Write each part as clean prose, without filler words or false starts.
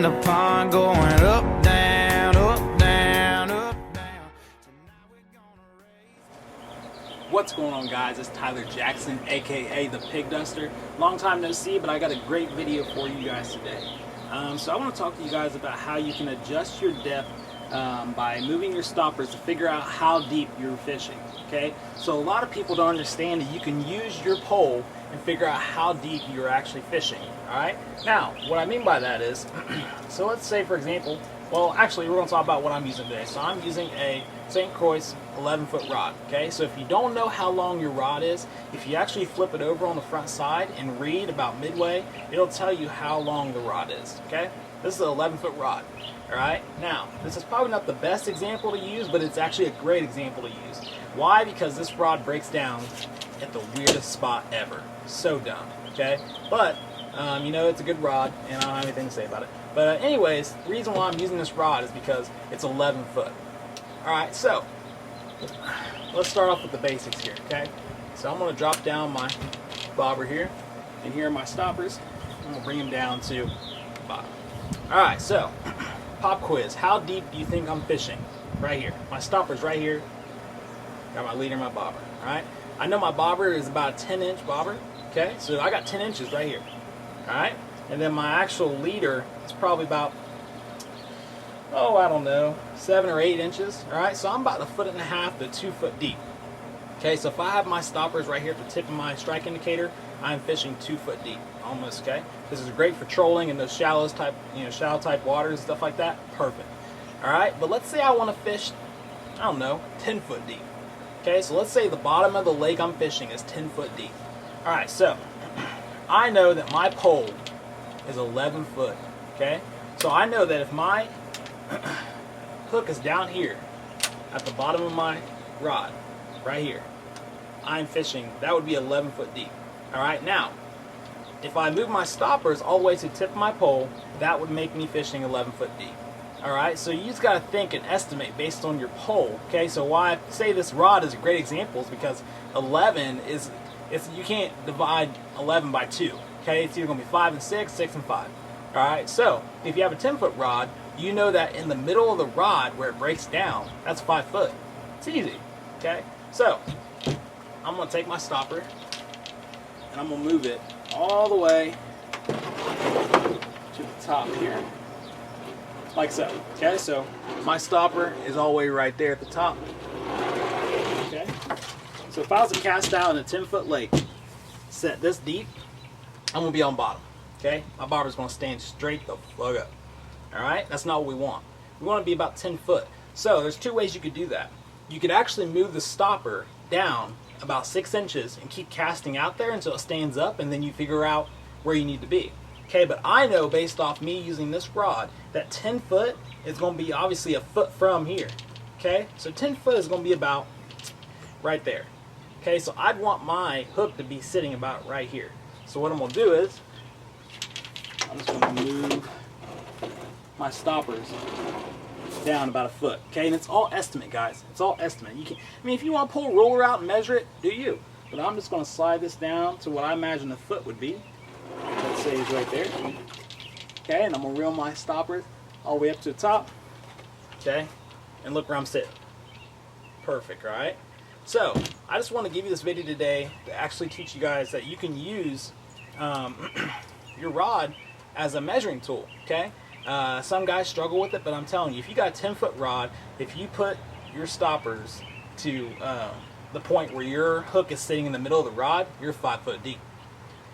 in the pond going up, down, up, down, up, down. Tonight we're gonna raise. What's going on, guys? It's Tyler Jackson, aka the Pig Duster. Long time no see, but I got a great video for you guys today. So I want to talk to you guys about how you can adjust your depth by moving your stoppers to figure out how deep you're fishing. Okay, so a lot of people don't understand that you can use your pole and figure out how deep you're actually fishing. All right, now what I mean by that is, so let's say, for example, well, actually we're going to talk about what I'm using today. So I'm using a St. Croix 11-foot rod. Okay, so if you don't know how long your rod is, if you actually flip it over on the front side and read about midway, it'll tell you how long the rod is. Okay, this is an 11-foot rod. All right, now this is probably not the best example to use, but it's actually a great example to use. Why? Because this rod breaks down at the weirdest spot ever. So dumb. Okay, but you know, it's a good rod, and I don't have anything to say about it. But anyways, the reason why I'm using this rod is because it's 11 foot. Alright, so let's start off with the basics here, okay? So I'm going to drop down my bobber here, and here are my stoppers. I'm going to bring them down to the bottom. Alright, so pop quiz. How deep do you think I'm fishing? Right here. My stopper's right here. Got my leader and my bobber. Alright? I know my bobber is about a 10-inch bobber. Okay? So I got 10 inches right here. Alright? And then my actual leader is probably about, oh, I don't know, 7 or 8 inches. Alright? So I'm about 1.5 to 2 foot deep. Okay? So if I have my stoppers right here at the tip of my strike indicator, I'm fishing 2 foot deep. Almost, okay? This is great for trolling in those shallow type waters, stuff like that. Perfect. Alright? But let's say I want to fish, I don't know, 10 foot deep. Okay, so let's say the bottom of the lake I'm fishing is 10 foot deep. Alright, so I know that my pole is 11 foot. Okay, so I know that if my hook is down here at the bottom of my rod, right here, I'm fishing, that would be 11 foot deep. Alright, now if I move my stoppers all the way to the tip of my pole, that would make me fishing 11 foot deep. Alright, so you just got to think and estimate based on your pole. Okay, so why I say this rod is a great example is because 11 is, you can't divide 11 by 2. Okay, it's either going to be 5 and 6, 6 and 5. Alright, so if you have a 10-foot rod, you know that in the middle of the rod where it breaks down, that's 5 foot. It's easy. Okay, so I'm going to take my stopper and I'm going to move it all the way to the top here. Like so. Okay, so my stopper is all the way right there at the top. Okay, so if I was to cast out in a 10-foot lake, set this deep, I'm going to be on bottom. Okay, my bobber's going to stand straight the fuck up. Alright, that's not what we want. We want to be about 10 foot. So there's two ways you could do that. You could actually move the stopper down about 6 inches and keep casting out there until it stands up, and then you figure out where you need to be. Okay, but I know based off me using this rod that 10 foot is going to be obviously a foot from here. Okay, so 10 foot is going to be about right there. Okay, so I'd want my hook to be sitting about right here. So what I'm going to do is I'm just going to move my stoppers down about a foot. Okay, and it's all estimate, guys. It's all estimate. You can, I mean, if you want to pull a ruler out and measure it, do you? But I'm just going to slide this down to what I imagine a foot would be. Let's say it's right there. Okay, and I'm going to reel my stoppers all the way up to the top. Okay, and look where I'm sitting. Perfect, right? So, I just want to give you this video today to actually teach you guys that you can use your rod as a measuring tool, okay? Some guys struggle with it, but I'm telling you, if you got a 10-foot rod, if you put your stoppers to the point where your hook is sitting in the middle of the rod, you're 5 foot deep.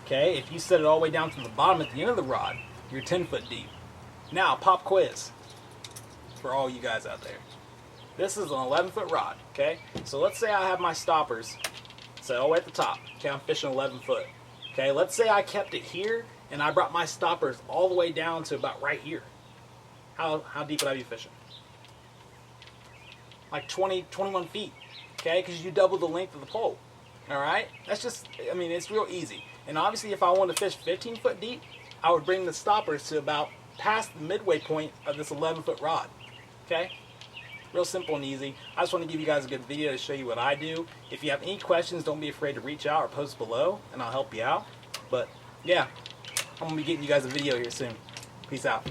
Okay, if you set it all the way down to the bottom at the end of the rod, you're 10 foot deep. Now, pop quiz for all you guys out there. This is an 11-foot rod, okay? So let's say I have my stoppers set all the way at the top. Okay, I'm fishing 11 foot. Okay, let's say I kept it here and I brought my stoppers all the way down to about right here. How deep would I be fishing? Like 20, 21 feet, okay? Because you double the length of the pole. Alright? That's just, I mean, it's real easy. And obviously if I wanted to fish 15 foot deep, I would bring the stoppers to about past the midway point of this 11-foot rod. Okay? Real simple and easy. I just want to give you guys a good video to show you what I do. If you have any questions, don't be afraid to reach out or post below, and I'll help you out. But yeah, I'm going to be getting you guys a video here soon. Peace out.